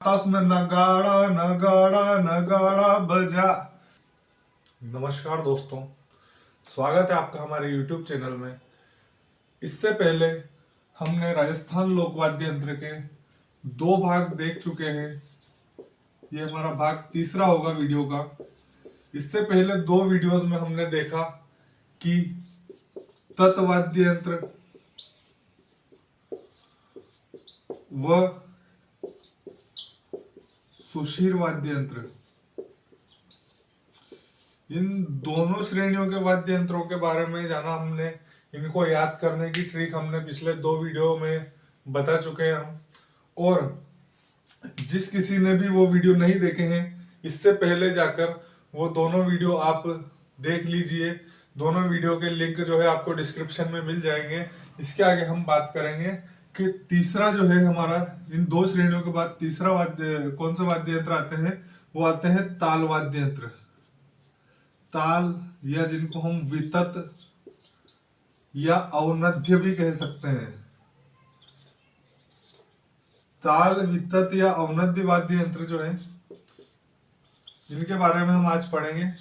ताश में नगाड़ा नगाड़ा नगाड़ा बजा। नमस्कार दोस्तों, स्वागत है आपका हमारे YouTube चैनल में। इससे पहले हमने राजस्थान लोक वाद्य यंत्र के 2 भाग देख चुके हैं। ये हमारा भाग तीसरा होगा वीडियो का। इससे पहले 2 वीडियोस में हमने देखा कि तत्वाद्य यंत्र व सुशीर वाद्य यंत्र, इन दोनों श्रेणियों के वाद्य यंत्रों के बारे में जाना हमने। इनको याद करने की ट्रिक हमने पिछले 2 वीडियो में बता चुके हैं हम। और जिस किसी ने भी वो वीडियो नहीं देखे हैं, इससे पहले जाकर वो दोनों वीडियो आप देख लीजिए। दोनों वीडियो के लिंक जो है आपको डिस्क्रिप्शन में मिल जाएंगे। इसके आगे हम बात करेंगे कि तीसरा जो है हमारा, इन 2 श्रेणियों के बाद तीसरा वाद्य कौन से वाद्य यंत्र आते हैं, वो आते हैं ताल वाद्य यंत्र। ताल, या जिनको हम वितत या औनद्य भी कह सकते हैं। ताल, वितत या औनद्य वाद्य यंत्र जो है, इनके बारे में हम आज पढ़ेंगे।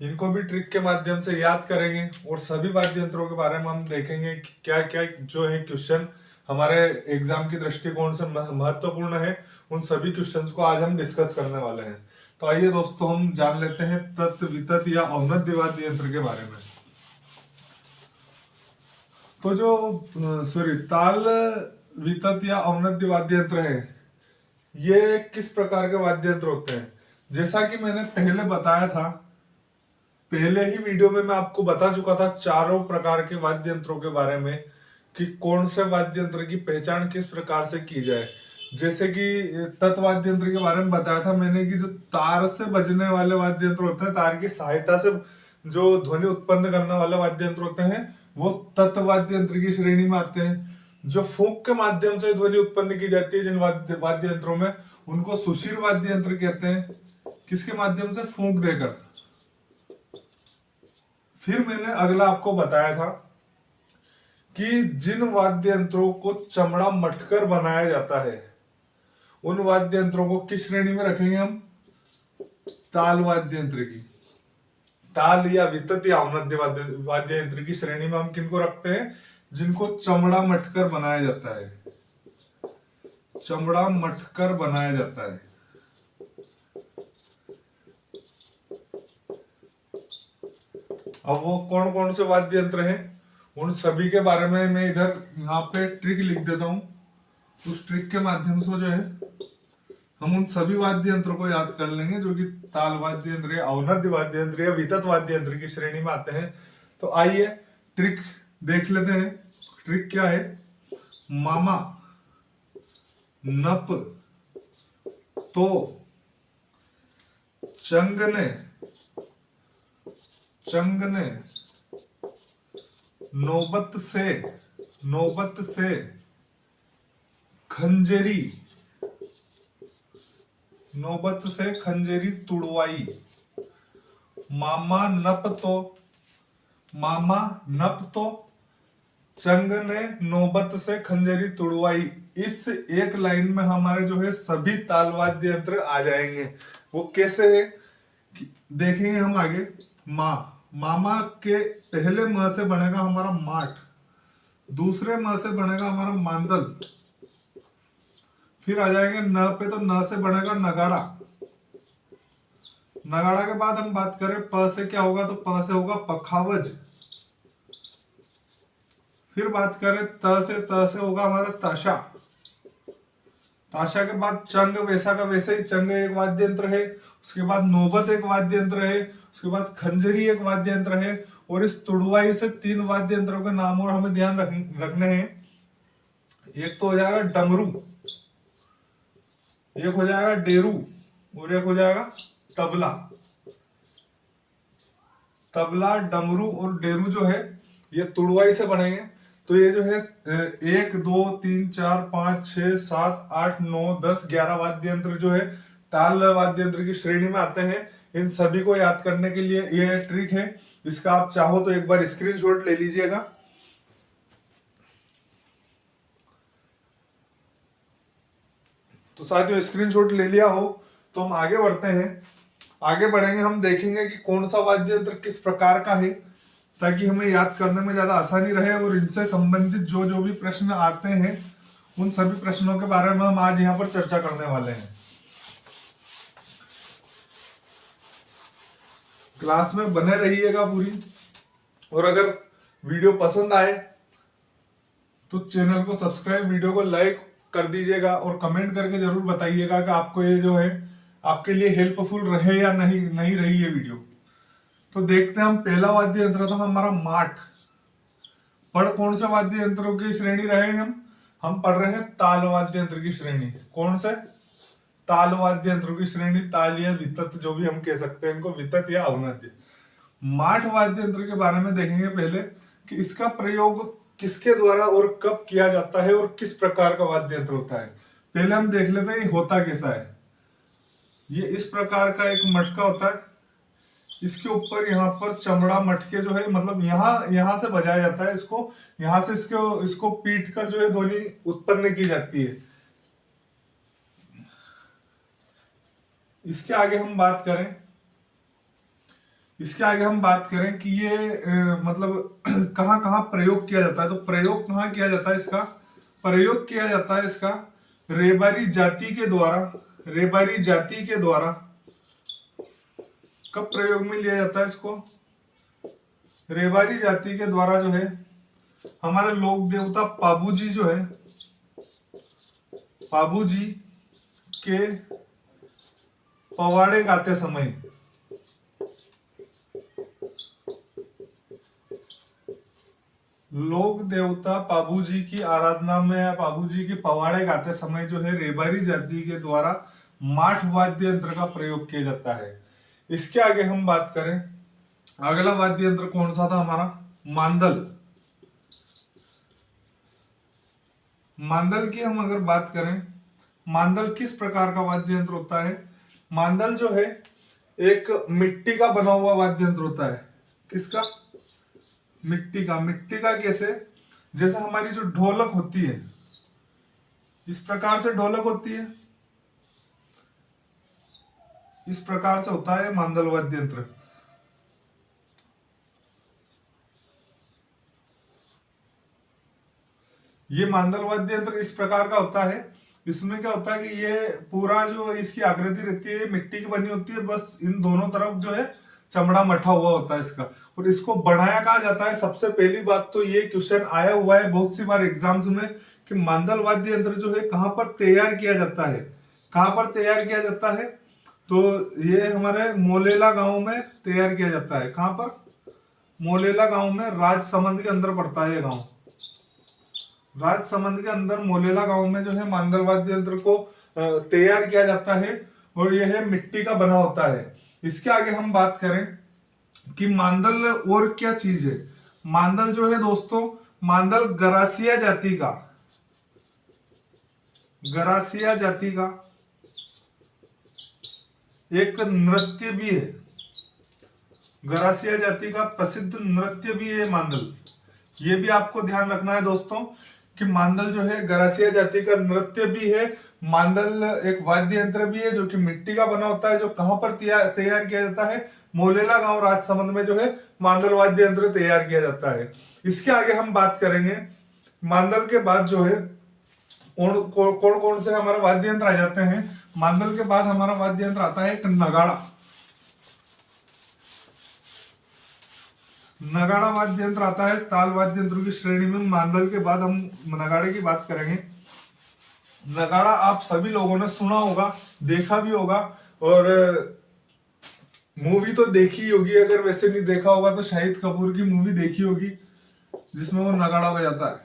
इनको भी ट्रिक के माध्यम से याद करेंगे और सभी वाद्य यंत्रों के बारे में हम देखेंगे कि क्या क्या जो है क्वेश्चन हमारे एग्जाम की दृष्टिकोण से महत्वपूर्ण है। उन सभी क्वेश्चंस को आज हम डिस्कस करने वाले हैं। तो आइए दोस्तों, हम जान लेते हैं तत्, वितत या औनद्य वाद्य यंत्र के बारे में। तो जो ताल, वितत या औनद्य वाद्य यंत्र है, ये किस प्रकार के वाद्य यंत्र होते हैं? जैसा कि मैंने पहले बताया था, पहले ही वीडियो में मैं आपको बता चुका था चारों प्रकार के वाद्य यंत्रों के बारे में कि कौन से वाद्य यंत्र की पहचान किस प्रकार से की जाए। जैसे कि तत्वाद्य यंत्र के बारे में बताया था मैंने कि जो तार से बजने वाले वाद्य यंत्र होते हैं, तार की सहायता से जो ध्वनि उत्पन्न करने वाले वाद्य यंत्र होते हैं, वो तत्वाद्य यंत्र की श्रेणी में आते हैं। जो फूंक के माध्यम से ध्वनि उत्पन्न की जाती है जिन वाद्य यंत्रों में, उनको सुशीर वाद्य यंत्र कहते हैं। किसके माध्यम से? फूंक देकर। फिर मैंने अगला आपको बताया था कि जिन वाद्य यंत्रों को चमड़ा मटकर बनाया जाता है, उन वाद्य यंत्रों को किस श्रेणी में रखेंगे हम? ताल वाद्य यंत्र की। ताल या वितत या औनद्य वाद्य यंत्र की श्रेणी में हम किनको रखते हैं? जिनको चमड़ा मटकर बनाया जाता है। चमड़ा मटकर बनाया जाता है। अब वो कौन कौन से वाद्य यंत्र हैं, उन सभी के बारे में मैं इधर यहाँ पे ट्रिक लिख देता हूं। उस ट्रिक के माध्यम से जो है हम उन सभी वाद्य यंत्रों को याद कर लेंगे जो कि ताल वाद्य यंत्र या औनद्य वाद्य यंत्र या वितत वाद्य यंत्र की श्रेणी में आते हैं। तो आइए ट्रिक देख लेते हैं। ट्रिक क्या है? मामा, नप, तो, चंगने, चंगने, नौबत से, नौबत से, खंजरी, नौबत से खंजरी तुड़वाई। मामा नप तो, मामा नप तो, चंगने नौबत से खंजरी तुड़वाई। इस एक लाइन में हमारे जो है सभी ताल वाद्य यंत्र आ जाएंगे। वो कैसे है देखेंगे हम आगे। माँ, मामा के पहले म से बनेगा हमारा माठ, दूसरे म से बनेगा हमारा मांदल। फिर आ जाएंगे न पे, तो न से बनेगा नगाड़ा। नगाड़ा के बाद हम बात करें प से, क्या होगा? तो प से होगा पखावज। फिर बात करें त से होगा हमारा ताशा। ताशा के बाद चंग, वैसा का वैसे ही चंग एक वाद्य यंत्र है। उसके बाद नौबत एक वाद्य यंत्र है। उसके बाद खंजरी एक वाद्य यंत्र है। और इस तुड़वाई से 3 वाद्य यंत्रों के नाम और हमें ध्यान रखने हैं। एक तो हो जाएगा डमरू, एक हो जाएगा डेरू, और एक हो जाएगा तबला। तबला, डमरू और डेरू जो है ये तुड़वाई से बनेंगे। तो ये जो है 1 2 3 4 5 6 7 8 9 10 11 वाद्य यंत्र जो है ताल वाद्य यंत्र की श्रेणी में आते हैं। इन सभी को याद करने के लिए ये ट्रिक है। इसका आप चाहो तो एक बार स्क्रीनशॉट ले लीजिएगा। तो साथियों स्क्रीनशॉट ले लिया हो तो हम आगे बढ़ते हैं। आगे बढ़ेंगे, हम देखेंगे कि कौन सा वाद्य यंत्र किस प्रकार का है, ताकि हमें याद करने में ज्यादा आसानी रहे और इनसे संबंधित जो जो भी प्रश्न आते हैं उन सभी प्रश्नों के बारे में हम आज यहाँ पर चर्चा करने वाले हैं। क्लास में बने रहिएगा पूरी, और अगर वीडियो पसंद आए तो चैनल को सब्सक्राइब, वीडियो को लाइक कर दीजिएगा और कमेंट करके जरूर बताइएगा कि आपको ये जो है आपके लिए हेल्पफुल रहे या नहीं नहीं रही ये वीडियो। तो देखते हैं, हम पहला वाद्य यंत्र था हमारा माठ। पढ़ कौन से वाद्य यंत्रों की श्रेणी रहे हैं हम पढ़ रहे हैं ताल वाद्य यंत्र की श्रेणी। कौन से? ताल वाद्य यंत्रों की श्रेणी, ताल या वितत जो भी हम कह सकते हैं इनको, वितत या अवनद्य। माठ वाद्य यंत्र के बारे में देखेंगे पहले कि इसका प्रयोग किसके द्वारा और कब किया जाता है और किस प्रकार का वाद्य यंत्र होता है। पहले हम देख लेते हैं ये होता कैसा है। ये इस प्रकार का एक मटका होता है, इसके ऊपर यहाँ पर चमड़ा मटके जो है, मतलब यहाँ से बजाया जाता है इसको, यहाँ से इसको पीट कर जो है ध्वनि उत्पन्न की जाती है। इसके आगे हम बात करें कि ये मतलब कहाँ कहाँ प्रयोग किया जाता है। तो प्रयोग कहाँ किया जाता है इसका? प्रयोग किया जाता है इसका रेबारी जाति के द्वारा। कब प्रयोग में लिया जाता है इसको? रेबारी जाति के द्वारा जो है हमारे लोक देवता पाबूजी जो है, पाबूजी के पवाड़े गाते समय, लोक देवता पाबूजी की आराधना में या पाबूजी के पवाड़े गाते समय जो है रेबारी जाति के द्वारा माठ वाद्य यंत्र का प्रयोग किया जाता है। इसके आगे हम बात करें, अगला वाद्य यंत्र कौन सा था हमारा? मांदल। मांदल की हम अगर बात करें, मांदल किस प्रकार का वाद्य यंत्र होता है? मांदल जो है एक मिट्टी का बना हुआ वाद्य यंत्र होता है। किसका? मिट्टी का। मिट्टी का कैसे? जैसे हमारी जो ढोलक होती है, इस प्रकार से ढोलक होती है, इस प्रकार से होता है मांदल वाद्य यंत्र। ये मांदल वाद्य यंत्र इस प्रकार का होता है। इसमें क्या होता है कि ये पूरा जो इसकी आकृति रहती है मिट्टी की बनी होती है, बस इन दोनों तरफ जो है चमड़ा मठा हुआ होता है इसका, और इसको बनाया कहा जाता है। सबसे पहली बात तो ये क्वेश्चन आया हुआ है बहुत सी बार एग्जाम्स में कि मांदल वाद्य यंत्र जो है कहाँ पर तैयार किया जाता है। कहाँ पर तैयार किया जाता है? तो ये हमारे मोलेला गांव में तैयार किया जाता है। कहाँ पर? मोलेला गांव में, राजसमंद के अंदर पड़ता है ये गांव। राजसमंद के अंदर मोलेला गांव में जो है मांदल वाद्य यंत्र को तैयार किया जाता है, और यह मिट्टी का बना होता है। इसके आगे हम बात करें कि मांदल और क्या चीज है। मांदल जो है दोस्तों, मांदल गरासिया जाति का एक नृत्य भी है। गरासिया जाति का प्रसिद्ध नृत्य भी है मांदल। ये भी आपको ध्यान रखना है दोस्तों कि मांदल जो है गरासिया जाति का नृत्य भी है। मांदल एक वाद्य यंत्र भी है जो कि मिट्टी का बना होता है, जो कहां पर तैयार किया जाता है? मोलेला गांव राजसमंद में जो है मांदल वाद्य यंत्र तैयार किया जाता है। इसके आगे हम बात करेंगे, मांदल के बाद जो है कौन कौन से हमारे वाद्य यंत्र आ जाते हैं। मांदल के बाद हमारा वाद्य यंत्र आता है एक नगाड़ा। नगाड़ा वाद्य यंत्र आता है ताल वाद्य यंत्रों की श्रेणी में। मांदल के बाद हम नगाड़े की बात करेंगे। नगाड़ा आप सभी लोगों ने सुना होगा, देखा भी होगा, और मूवी तो देखी होगी। अगर वैसे नहीं देखा होगा तो शाहिद कपूर की मूवी देखी होगी जिसमें वो नगाड़ा बजाता है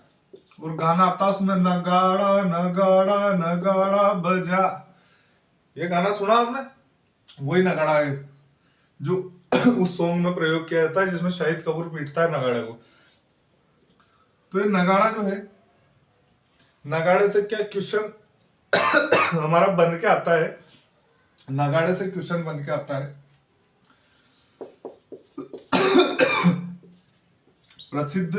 और गाना आता है उसमें, नगाड़ा नगाड़ा नगाड़ा बजा। ये गाना सुना आपने? वही नगाड़ा है जो उस सॉन्ग में प्रयोग किया जाता है जिसमें शाहिद कपूर पीटता है नगाड़े को। तो ये नगाड़ा जो है, नगाड़े से क्या क्वेश्चन हमारा बन के आता है, नगाड़े से क्वेश्चन बन के आता है। प्रसिद्ध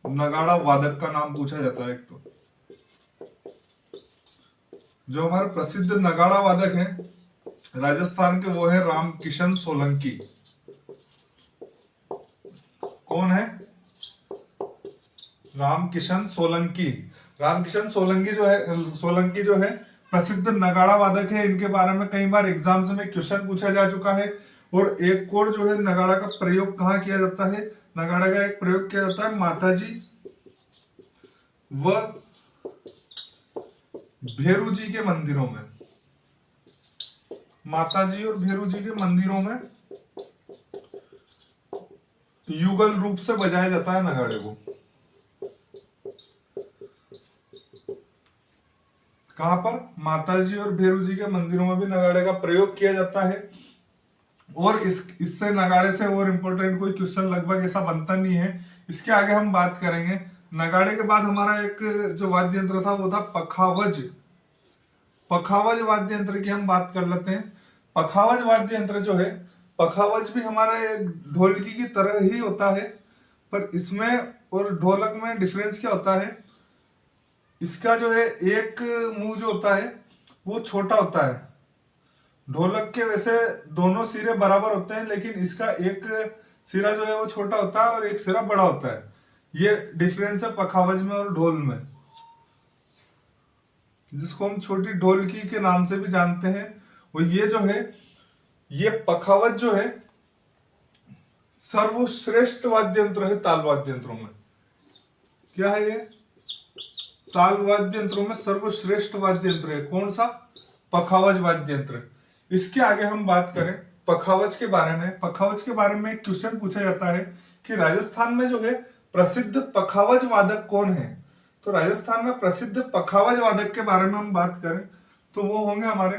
नगाड़ा वादक का नाम पूछा जाता है एक तो। जो हमारे प्रसिद्ध नगाड़ा वादक हैं राजस्थान के, वो है रामकिशन सोलंकी। कौन है? रामकिशन सोलंकी। रामकिशन सोलंकी जो है प्रसिद्ध नगाड़ा वादक है। इनके बारे में कई बार एग्जाम्स में क्वेश्चन पूछा जा चुका है। और एक और जो है, नगाड़ा का प्रयोग कहाँ किया जाता है? नगाड़ा का एक प्रयोग किया जाता है माताजी व भेरू जी के मंदिरों में। माताजी और भेरू जी के मंदिरों में युगल रूप से बजाया जाता है नगाड़े को। कहां पर? माताजी और भेरू जी के मंदिरों में भी नगाड़े का प्रयोग किया जाता है। और इससे नगाड़े से और इम्पोर्टेंट कोई क्वेश्चन लगभग ऐसा बनता नहीं है। इसके आगे हम बात करेंगे। नगाड़े के बाद हमारा एक जो वाद्य यंत्र था वो था पखावज। पखावज वाद्य यंत्र की हम बात कर लेते हैं। पखावज वाद्य यंत्र जो है, पखावज भी हमारे ढोलकी की तरह ही होता है, पर इसमें और ढोलक में डिफरेंस क्या होता है? इसका जो है एक मुंह जो होता है वो छोटा होता है। ढोलक के वैसे दोनों सिरे बराबर होते हैं, लेकिन इसका एक सिरा जो है वो छोटा होता है और एक सिरा बड़ा होता है। ये डिफरेंस है पखावज में और ढोल में, जिसको हम छोटी ढोलकी के नाम से भी जानते हैं। और ये जो है, ये पखावज जो है सर्वश्रेष्ठ वाद्य यंत्र है ताल वाद्य यंत्रों में। क्या है ये? ताल वाद्य यंत्रों में सर्वश्रेष्ठ वाद्य यंत्र है। कौन सा? पखावज वाद्य यंत्र। इसके आगे हम बात करें पखावज के बारे में। पखावज के बारे में एक क्वेश्चन पूछा जाता है कि राजस्थान में जो है प्रसिद्ध पखावज वादक कौन है? तो राजस्थान में प्रसिद्ध पखावज वादक के बारे में हम बात करें तो वो होंगे हमारे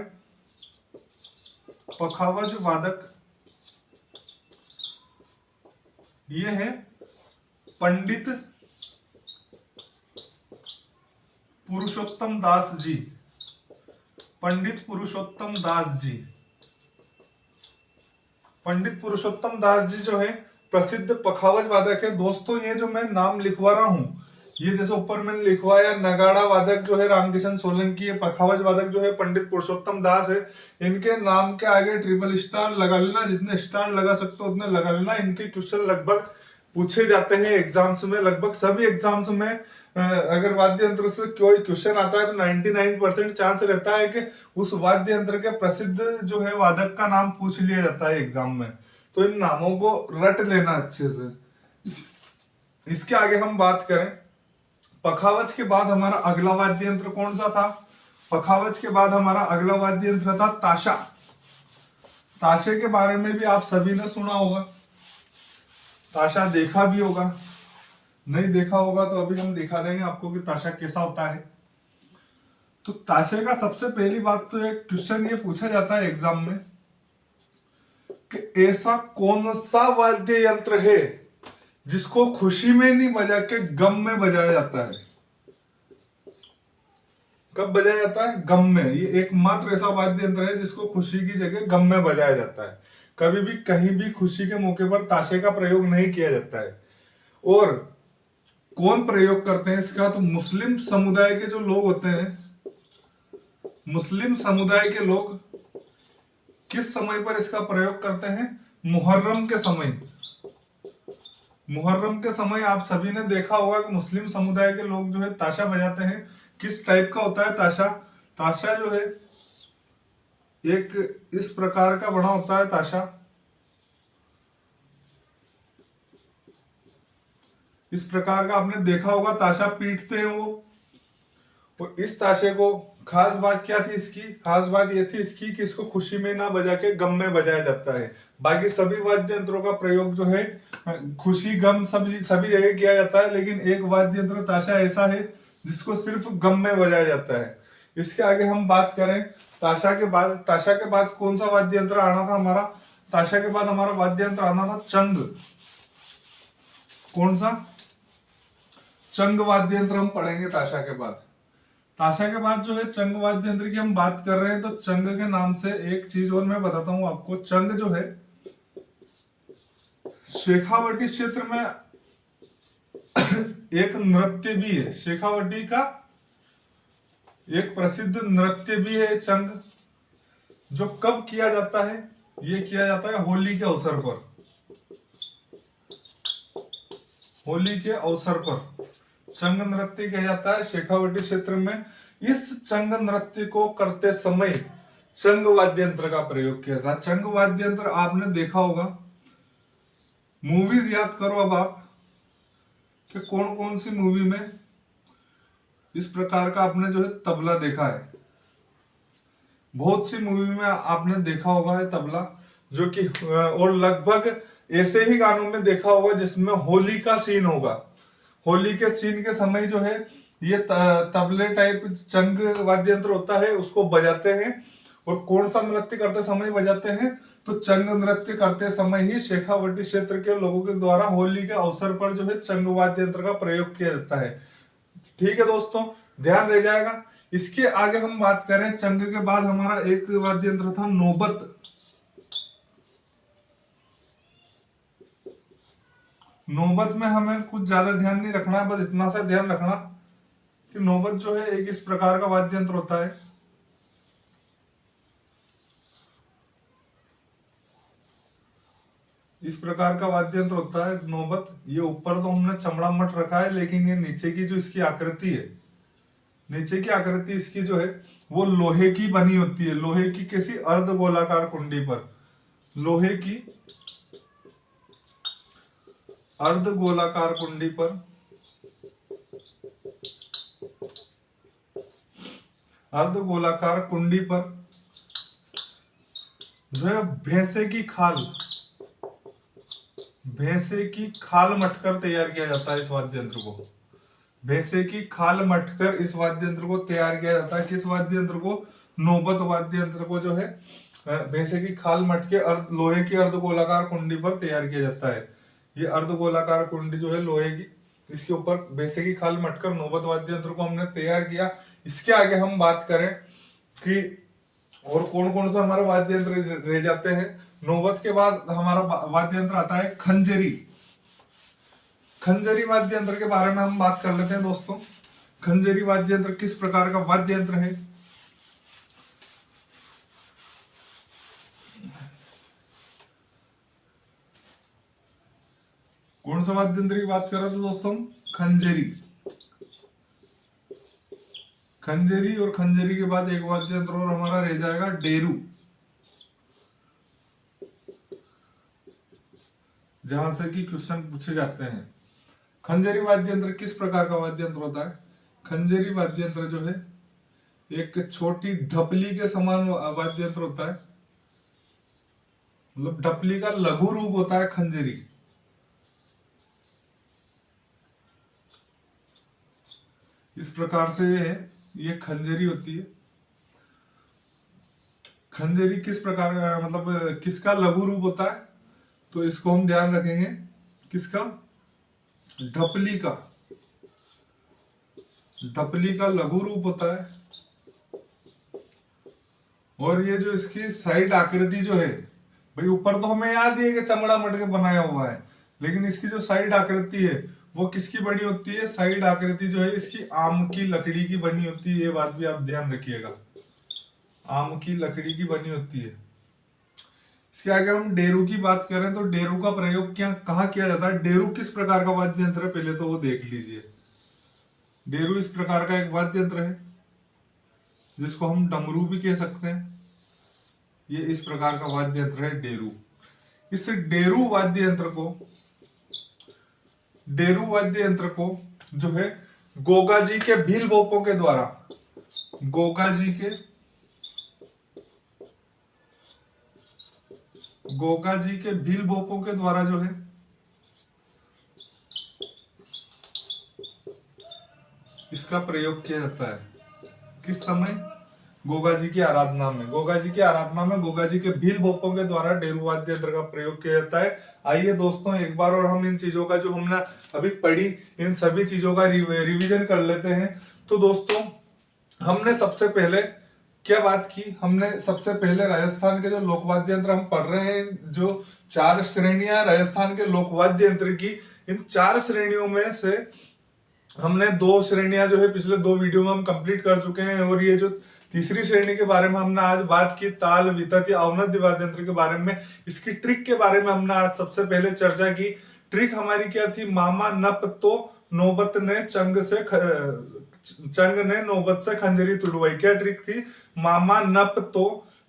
पखावज वादक। ये है पंडित पुरुषोत्तम दास जी। पंडित पुरुषोत्तम दास जी। पंडित पुरुषोत्तम दास जी जो है प्रसिद्ध पखावज वादक है। दोस्तों, ये जो मैं नाम लिखवा रहा हूं, ये जैसे ऊपर मैंने लिखवाया नगाड़ा वादक जो है रामकिशन सोलंकी है, पखावज वादक जो है पंडित पुरुषोत्तम दास है। इनके नाम के आगे ट्रिपल स्टार लगा लेना, जितने स्टार लगा सकते हो उतने लगा लेना। इनके क्वेश्चन लगभग पूछे जाते हैं एग्जाम्स में, लगभग सभी एग्जाम्स में। अगर वाद्य यंत्र से कोई क्वेश्चन आता है तो 99% चांस रहता है कि उस वाद्य यंत्र के प्रसिद्ध जो है वादक का नाम पूछ लिया जाता है एग्जाम में। तो इन नामों को रट लेना अच्छे से। इसके आगे हम बात करें, पखावज के बाद हमारा अगला वाद्य यंत्र कौन सा था? पखावज के बाद हमारा अगला वाद्य यंत्र था ताशा। ताशे के बारे में भी आप सभी ने सुना होगा, ताशा देखा भी होगा। नहीं देखा होगा तो अभी हम दिखा देंगे आपको कि ताशा कैसा होता है। तो ताशे का सबसे पहली बात तो एक क्वेश्चन ये पूछा जाता है एग्जाम में कि ऐसा कौन सा वाद्य यंत्र है जिसको खुशी में नहीं बजा के गम में बजाया जाता है? कब बजाया जाता है? गम में। ये एकमात्र ऐसा वाद्य यंत्र है जिसको खुशी की जगह गम में बजाया जाता है। कभी भी कहीं भी खुशी के मौके पर ताशे का प्रयोग नहीं किया जाता है। और कौन प्रयोग करते हैं इसका? तो मुस्लिम समुदाय के जो लोग होते हैं, मुस्लिम समुदाय के लोग किस समय पर इसका प्रयोग करते हैं? मुहर्रम के समय। मुहर्रम के समय आप सभी ने देखा होगा कि मुस्लिम समुदाय के लोग जो है ताशा बजाते हैं। किस टाइप का होता है ताशा? ताशा जो है एक इस प्रकार का बना होता है ताशा। इस प्रकार का आपने देखा होगा, ताशा पीटते हैं वो। और इस ताशे को खास बात क्या थी इसकी? खास बात ये थी इसकी कि इसको खुशी में ना बजा के गम में बजाया जाता है। बाकी सभी वाद्य यंत्रों का प्रयोग जो है खुशी गम सभी जगह किया जाता है, लेकिन एक वाद्य यंत्र ताशा ऐसा है जिसको सिर्फ गम में बजाया जाता है। इसके आगे हम बात करें ताशा के बाद कौन सा वाद्य यंत्र आना था हमारा? ताशा के बाद हमारा वाद्य यंत्र आना था चंग। कौन सा? चंग वाद्य यंत्र हम पढ़ेंगे ताशा के बाद। ताशा के बाद जो है चंग वाद्य यंत्र की हम बात कर रहे हैं, तो चंग के नाम से एक चीज और मैं बताता हूं आपको। चंग जो है शेखावटी क्षेत्र में एक नृत्य भी है। शेखावटी का एक प्रसिद्ध नृत्य भी है चंग, जो कब किया जाता है? ये किया जाता है होली के अवसर पर। होली के अवसर पर चंग नृत्य किया जाता है शेखावटी क्षेत्र में। इस चंग नृत्य को करते समय चंग वाद्य यंत्र का प्रयोग किया था। चंग वाद्य यंत्र आपने देखा होगा, मूवीज याद करो अब आप कि कौन कौन सी मूवी में इस प्रकार का आपने जो है तबला देखा है। बहुत सी मूवी में आपने देखा होगा है तबला, जो कि और लगभग ऐसे ही गानों में देखा होगा जिसमें होली का सीन होगा। होली के सीन के समय जो है ये तबले टाइप चंग वाद्य यंत्र होता है, उसको बजाते हैं। और कौन सा नृत्य करते समय बजाते हैं? तो चंग नृत्य करते समय ही शेखावटी क्षेत्र के लोगों के द्वारा होली के अवसर पर जो है चंग वाद्य यंत्र का प्रयोग किया जाता है। ठीक है दोस्तों, ध्यान रह जाएगा। इसके आगे हम बात करें, चंग के बाद हमारा एक वाद्य यंत्र था नौबत। नौबत में हमें कुछ ज्यादा ध्यान नहीं रखना, बस इतना सा ध्यान रखना कि नौबत जो है एक इस प्रकार का वाद्य यंत्र होता है। इस प्रकार का वाद्य यंत्र होता है नौबत। ये ऊपर तो हमने चमड़ा मट रखा है, लेकिन ये नीचे की जो इसकी आकृति है, नीचे की आकृति इसकी जो है वो लोहे की बनी होती है। लोहे की किसी अर्ध गोलाकार कुंडी पर, लोहे की अर्ध गोलाकार कुंडी पर, अर्ध गोलाकार कुंडी पर जो है भैंसे की खाल मटकर तैयार किया जाता है इस वाद्य यंत्र को। भैंसे की खाल मटकर इस वाद्य यंत्र को तैयार किया जाता है। किस वाद्य यंत्र को? नौबत वाद्य यंत्र को जो है भैंसे की खाल मट के लोहे की अर्धगोलाकार कुंडी पर तैयार किया जाता है। ये अर्धगोलाकार कुंडी जो है लोहे की, इसके ऊपर भैंसे की खाल मटकर नौबत वाद्य यंत्र को हमने तैयार किया। इसके आगे हम बात करें कि और कौन कौन सा हमारे वाद्य यंत्र रह जाते हैं। नौबत के बाद हमारा वाद्य यंत्र आता है खंजरी। खंजरी वाद्य यंत्र के बारे में हम बात कर लेते हैं दोस्तों। खंजरी वाद्य यंत्र किस प्रकार का वाद्य यंत्र है? कौन सा वाद्य यंत्र की बात कर रहे थे दोस्तों? खंजरी। खंजरी और खंजरी के बाद एक वाद्य यंत्र और हमारा रह जाएगा डेरू, जहां से कि क्वेश्चन पूछे जाते हैं। खंजरी वाद्य यंत्र किस प्रकार का वाद्य यंत्र होता है? खंजरी वाद्य यंत्र जो है एक छोटी ढपली के समान वाद्य यंत्र होता है, मतलब ढपली का लघु रूप होता है खंजरी। इस प्रकार से ये खंजरी होती है। खंजरी किस प्रकार का, मतलब किसका लघु रूप होता है? तो इसको हम ध्यान रखेंगे, किसका? ढपली का। ढपली का लघु रूप होता है। और ये जो इसकी साइड आकृति जो है, भाई ऊपर तो हमें याद ही है कि चमड़ा मट के बनाया हुआ है, लेकिन इसकी जो साइड आकृति है वो किसकी बनी होती है? साइड आकृति जो है इसकी आम की लकड़ी की बनी होती है। ये बात भी आप ध्यान रखिएगा, आम की लकड़ी की बनी होती है। इसके आगे हम डेरू की बात करें तो डेरू का प्रयोग कहाँ किया जाता है? डेरू किस प्रकार का वाद्य यंत्र है, पहले तो वो देख लीजिए। डेरू इस प्रकार का एक वाद्य यंत्र है, जिसको हम डमरू भी कह सकते हैं। ये इस प्रकार का वाद्य यंत्र है डेरू। इस डेरू वाद्य यंत्र को जो है गोगा जी के भील बोपों के द्वारा, गोगा जी के भील बोपों के द्वारा जो है इसका प्रयोग किया जाता है। किस समय? गोगा जी की आराधना में। गोगा जी की आराधना में गोगा जी के भील बोपों के द्वारा डेरू वाद्य यंत्र का प्रयोग किया जाता है। आइए दोस्तों एक बार और हम इन चीजों का जो हमने अभी पढ़ी, इन सभी चीजों का रिवीजन कर लेते हैं। तो दोस्तों हमने सबसे पहले क्या बात की? हमने सबसे पहले राजस्थान के जो लोकवाद्य यंत्र हम पढ़ रहे हैं, जो 4 श्रेणियां राजस्थान के लोकवाद्य यंत्र की, इन 4 श्रेणियों में से हमने 2 श्रेणियां जो है पिछले 2 वीडियो में हम कंप्लीट कर चुके हैं, और ये जो तीसरी श्रेणी के बारे में हमने आज बात की, ताल वितत या अवनद्य वाद्य यंत्र के बारे में, इसकी ट्रिक के बारे में हमने आज सबसे पहले चर्चा की। ट्रिक हमारी क्या थी? मामा नप तो नौबत ने चंग ने नौबत से खंजरी तुड़वाई। क्या ट्रिक थी? मामा नप तो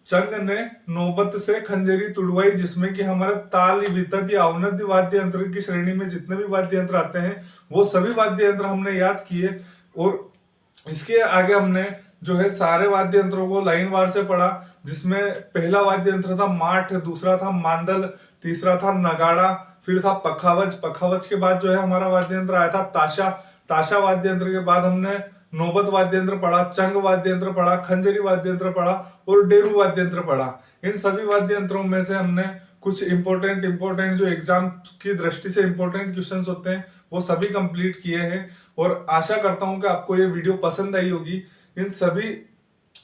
चंग ने नौबत से खंजरी तुड़वाई, जिसमें कि हमारा ताल वितत या अवनद्य वाद्य यंत्र की श्रेणी में जितने भी वाद्य यंत्र आते हैं वो सभी वाद्य यंत्र हमने याद किए। और इसके आगे हमने जो है सारे वाद्य यंत्रों को लाइन वार से पढ़ा, जिसमें पहला वाद्य यंत्र था माठ, दूसरा था मांदल, तीसरा था नगाड़ा, फिर था पखावज। पखावज के बाद जो है हमारा वाद्य यंत्र आया था ताशा। ताशा वाद्य यंत्र के बाद हमने नौबत वाद्य यंत्र पढ़ा, चंग वाद्य यंत्र पढ़ा, खंजरी वाद्य यंत्र पढ़ा और डेरू वाद्य यंत्र पढ़ा। इन सभी वाद्य यंत्रों में से हमने कुछ इंपॉर्टेंट जो एग्जाम की दृष्टि से इंपॉर्टेंट क्वेश्चंस होते हैं वो सभी कंप्लीट किए हैं, और आशा करता हूं कि आपको ये वीडियो पसंद आई होगी। इन सभी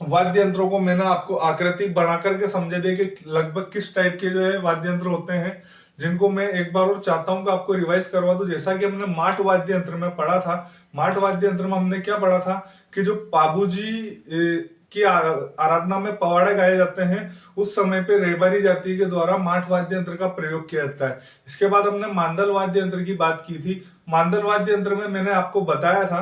वाद्य यंत्रों को मैंने आपको आकृति बना करके समझा दिया कि लगभग किस टाइप के जो है वाद्य यंत्र होते हैं, जिनको मैं एक बार और चाहता हूं कि आपको रिवाइज करवा दूं। जैसा कि हमने माठ वाद्य यंत्र में पढ़ा था, माठ वाद्य यंत्र में हमने क्या पढ़ा था कि जो पाबूजी की आराधना में पवाड़े गाए जाते हैं, उस समय पे रेबारी जाति के द्वारा माठ वाद्य यंत्र का प्रयोग किया जाता है। इसके बाद हमने मांदल वाद्य यंत्र की बात की थी। मांदल वाद्य यंत्र में मैंने आपको बताया था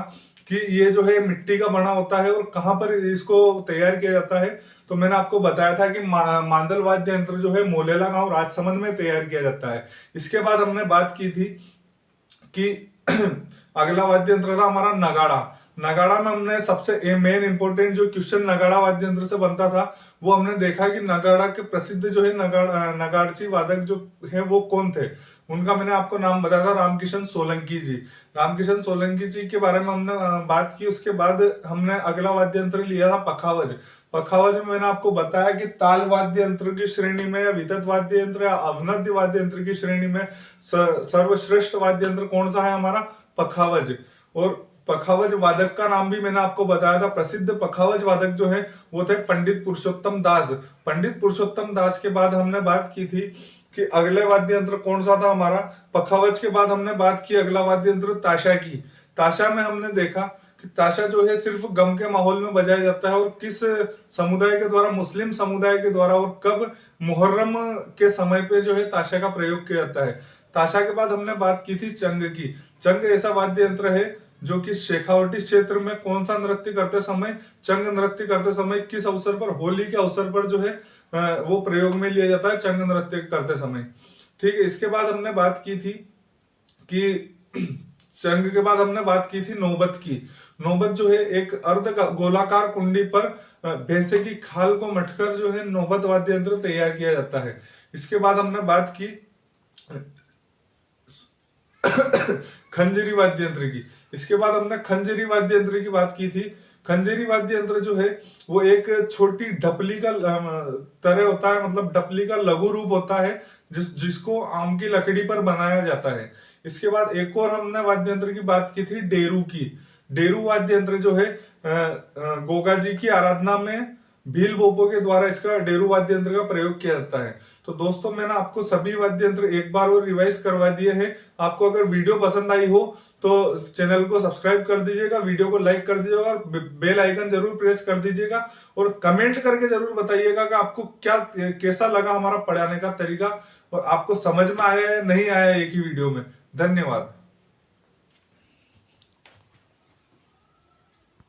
कि ये जो है मिट्टी का बना होता है, और कहां पर इसको तैयार किया जाता है, तो मैंने आपको बताया था कि मांदल वाद्य यंत्र जो है मोलेला गांव राजसमंद में तैयार किया जाता है। इसके बाद हमने बात की थी कि अगला वाद्य यंत्र था हमारा नगाड़ा। नगाड़ा में हमने सबसे मेन इंपॉर्टेंट जो क्वेश्चन नगाड़ा वाद्य यंत्र से बनता था, वो हमने देखा कि नगाड़ा के प्रसिद्ध जो है नगाड़ची वादक जो है वो कौन थे। उनका मैंने आपको नाम बताया था, रामकिशन सोलंकी जी। रामकिशन सोलंकी जी के बारे में हमने बात की। उसके बाद हमने अगला वाद्य यंत्र लिया था पखावज। पखावज में मैंने आपको बताया कि ताल वाद्य यंत्र की श्रेणी में या वितत वाद्य यंत्र या अवनद्य वाद्य यंत्र की श्रेणी में सर्वश्रेष्ठ वाद्य यंत्र कौन सा है? हमारा पखावज। और पखावज वादक का नाम भी मैंने आपको बताया था। प्रसिद्ध पखावज वादक जो है वो थे पंडित पुरुषोत्तम दास। पंडित पुरुषोत्तम दास के बाद हमने बात की थी कि अगले वाद्य यंत्र कौन सा था हमारा? पखावज के बाद हमने बात की अगला वाद्य यंत्र ताशा की। ताशा में हमने देखा कि ताशा जो है सिर्फ गम के माहौल में बजाया जाता है, और किस समुदाय के द्वारा? मुस्लिम समुदाय के द्वारा। और कब? मुहर्रम के समय पे जो है ताशा का प्रयोग किया जाता है। ताशा के बाद हमने बात की थी चंग की। चंग ऐसा वाद्य यंत्र है जो कि शेखावटी क्षेत्र में कौन सा नृत्य करते समय, चंग नृत्य करते समय, किस अवसर पर? होली के अवसर पर जो है वो प्रयोग में लिया जाता है चंग नृत्य करते समय। ठीक है। इसके बाद हमने बात की थी कि चंग के बाद हमने बात की थी नौबत की। नौबत जो है एक अर्ध गोलाकार कुंडी पर भैंसे की खाल को मटकर जो है नौबत वाद्य यंत्र तैयार किया जाता है। इसके बाद हमने बात की खंजरी वाद्य यंत्र की। इसके बाद हमने खंजरी वाद्य यंत्र की बात की थी। खंजरी वाद्य यंत्र जो है वो एक छोटी ढपली का तरह होता है, मतलब ढपली का लघु रूप होता है जिसको आम की लकड़ी पर बनाया जाता है। इसके बाद एक और हमने वाद्य यंत्र की बात की थी डेरू की। डेरू वाद्य यंत्र जो है गोगा जी की आराधना में भील बोपो के द्वारा इसका डेरू वाद्य यंत्र का प्रयोग किया जाता है। तो दोस्तों मैंने आपको सभी वाद्य यंत्र एक बार और रिवाइज करवा दिए हैं। आपको अगर वीडियो पसंद आई हो तो चैनल को सब्सक्राइब कर दीजिएगा, वीडियो को लाइक कर दीजिएगा, बेल आइकन जरूर प्रेस कर दीजिएगा, और कमेंट करके जरूर बताइएगा कि आपको क्या कैसा लगा हमारा पढ़ाने का तरीका, और आपको समझ में आया है नहीं आया एक ही वीडियो में। धन्यवाद।